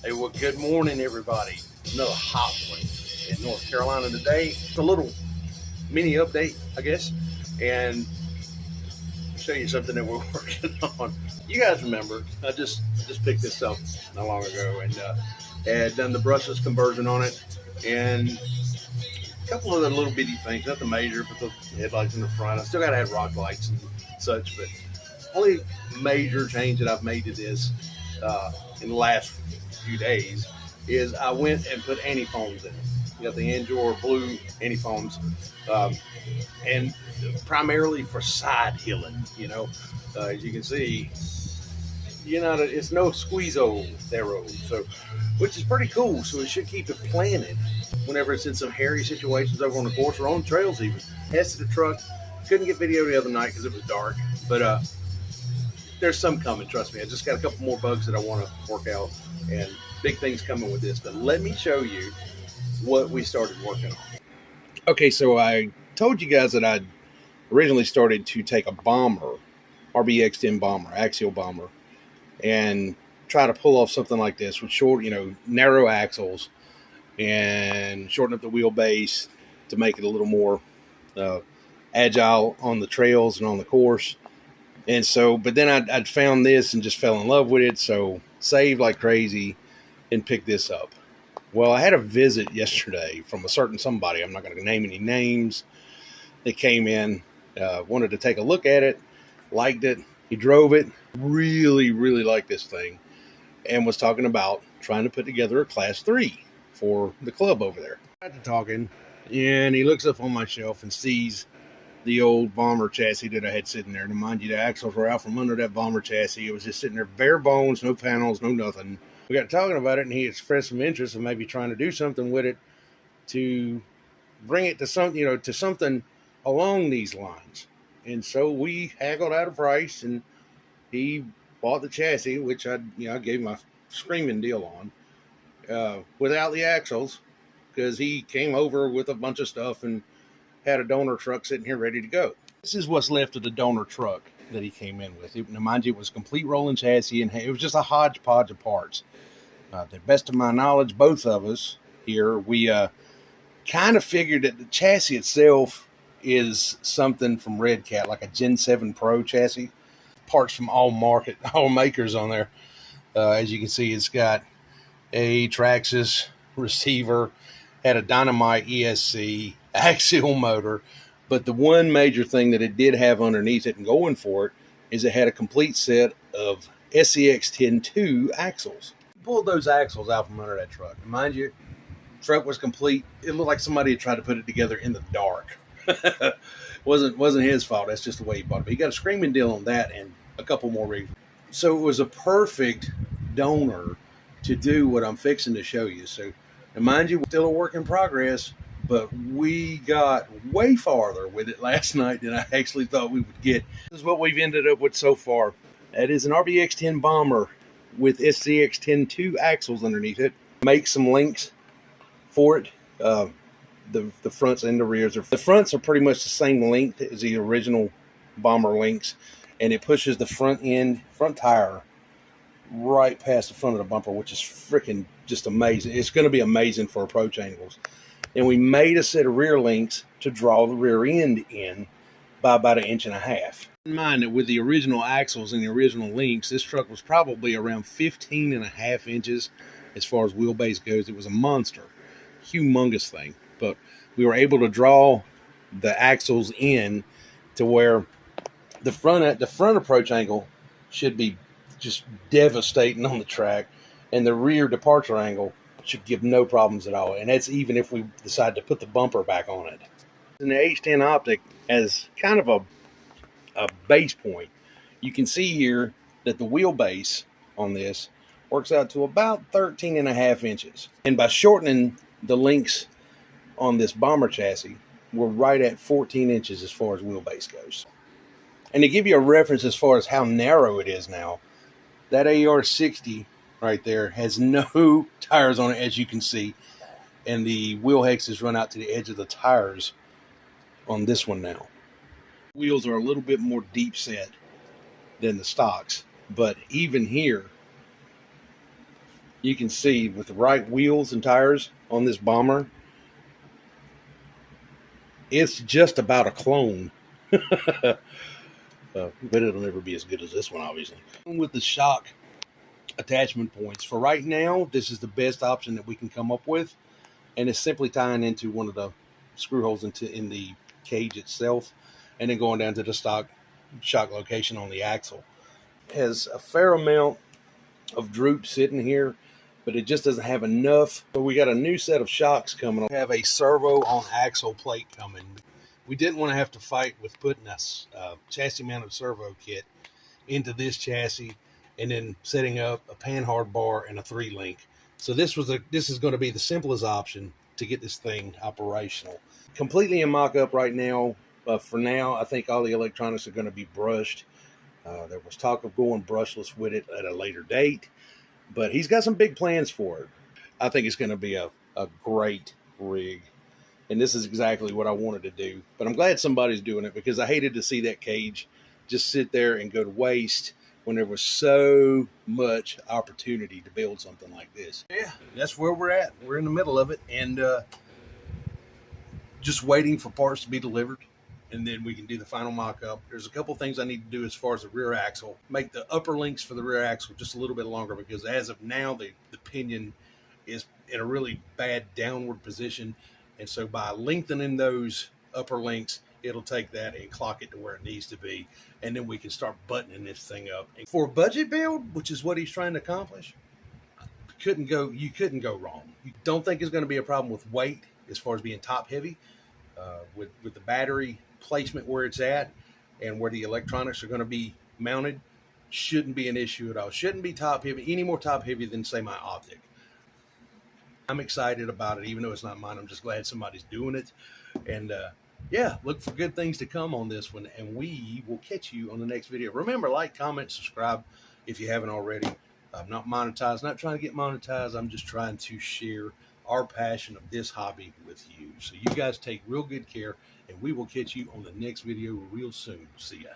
Hey, well, good morning, everybody. Another hot one in North Carolina today. It's a little mini update, I guess, and show you something that we're working on. You guys remember, I just picked this up not long ago and had done the brushless conversion on it and a couple of the little bitty things, nothing major, but the headlights in the front. I still got to have rock lights and such, but only major change that I've made to this in the last few days is I went and put antifoams in it. You got the Andor blue antifoams, and primarily for side hilling. As you can see, it's no squeeze-o thero, so which is pretty cool. So it should keep it planted whenever it's in some hairy situations over on the course or on the trails even. Tested the truck, couldn't get video the other night because it was dark, but there's some coming, trust me. I just got a couple more bugs that I want to work out and big things coming with this. But let me show you what we started working on. Okay, so I told you guys that I originally started to take a bomber, RBX10 Bomber, axial bomber, and try to pull off something like this with short, narrow axles and shorten up the wheelbase to make it a little more agile on the trails and on the course. And so, but then I'd found this and just fell in love with it. So saved like crazy and picked this up. Well, I had a visit yesterday from a certain somebody. I'm not going to name any names. They came in, wanted to take a look at it, liked it. He drove it, really, really liked this thing, and was talking about trying to put together a class 3 for the club over there. I got to talking, and he looks up on my shelf and sees the old Bomber chassis that I had sitting there. And mind you, the axles were out from under that Bomber chassis. It was just sitting there bare bones, no panels, no nothing. We got talking about it, and he expressed some interest in maybe trying to do something with it to bring it to something, to something along these lines. And so we haggled out a price, and he bought the chassis, which I gave him a screaming deal on, without the axles, because he came over with a bunch of stuff and had a donor truck sitting here ready to go. This is what's left of the donor truck that he came in with. Now, mind you, it was a complete rolling chassis, and it was just a hodgepodge of parts. To the best of my knowledge, both of us here, we kind of figured that the chassis itself is something from Red Cat, like a Gen 7 Pro chassis. Parts from all makers on there. As you can see, it's got a Traxxas receiver, had a Dynamite ESC, axial motor, but the one major thing that it did have underneath it and going for it is it had a complete set of SCX10 II axles. Pulled those axles out from under that truck. And mind you, the truck was complete. It looked like somebody had tried to put it together in the dark. wasn't his fault. That's just the way he bought it. But he got a screaming deal on that and a couple more rigs. So it was a perfect donor to do what I'm fixing to show you. So, and mind you, still a work in progress, but we got way farther with it last night than I actually thought we would get. This is what we've ended up with so far. That is an RBX10 Bomber with SCX10 II axles underneath it. Make some links for it. The fronts and the rears. The fronts are pretty much the same length as the original Bomber links, and it pushes the front tire right past the front of the bumper, which is freaking just amazing. It's going to be amazing for approach angles. And we made a set of rear links to draw the rear end in by about 1.5 inches. Keep in mind that with the original axles and the original links, this truck was probably around 15.5 inches as far as wheelbase goes. It was a monster, humongous thing. But we were able to draw the axles in to where the front approach angle should be just devastating on the track, and the rear departure angle should give no problems at all. And that's even if we decide to put the bumper back on it. And the H10 Optic as kind of a base point. You can see here that the wheelbase on this works out to about 13.5 inches. And by shortening the links on this Bomber chassis, we're right at 14 inches as far as wheelbase goes. And to give you a reference as far as how narrow it is now, that AR60 right there has no tires on it, as you can see, and the wheel hexes run out to the edge of the tires on this one now. Wheels are a little bit more deep set than the stocks, but even here, You can see with the right wheels and tires on this Bomber, it's just about a clone. But it'll never be as good as this one, obviously. With the shock attachment points, for right now, this is the best option that we can come up with, and it's simply tying into one of the screw holes in the cage itself, and then going down to the stock shock location on the axle. It has a fair amount of droop sitting here, but it just doesn't have enough. But we got a new set of shocks coming. We have a servo on axle plate coming. We didn't want to have to fight with putting a chassis mounted servo kit into this chassis and then setting up a panhard bar and a 3-link. So this is going to be the simplest option to get this thing operational. Completely in mock-up right now. For now, I think all the electronics are going to be brushed. There was talk of going brushless with it at a later date, but he's got some big plans for it. I think it's going to be a great rig, and this is exactly what I wanted to do. But I'm glad somebody's doing it, because I hated to see that cage just sit there and go to waste when there was so much opportunity to build something like this. Yeah, that's where we're at. We're in the middle of it, and just waiting for parts to be delivered, and then we can do the final mock-up. There's a couple things I need to do as far as the rear axle. Make the upper links for the rear axle just a little bit longer, because as of now, the pinion is in a really bad downward position, and so by lengthening those upper links, it'll take that and clock it to where it needs to be, and then we can start buttoning this thing up. And for a budget build, which is what he's trying to accomplish, you couldn't go wrong. You don't think it's going to be a problem with weight as far as being top heavy, with the battery placement where it's at and where the electronics are going to be mounted. Shouldn't be an issue at all. Shouldn't be top heavy, any more top heavy than, say, my Optic. I'm excited about it, even though it's not mine. I'm just glad somebody's doing it. And yeah, look for good things to come on this one, and we will catch you on the next video. Remember, like, comment, subscribe if you haven't already. I'm not monetized, not trying to get monetized. I'm just trying to share our passion of this hobby with you. So you guys take real good care, and we will catch you on the next video real soon. See ya.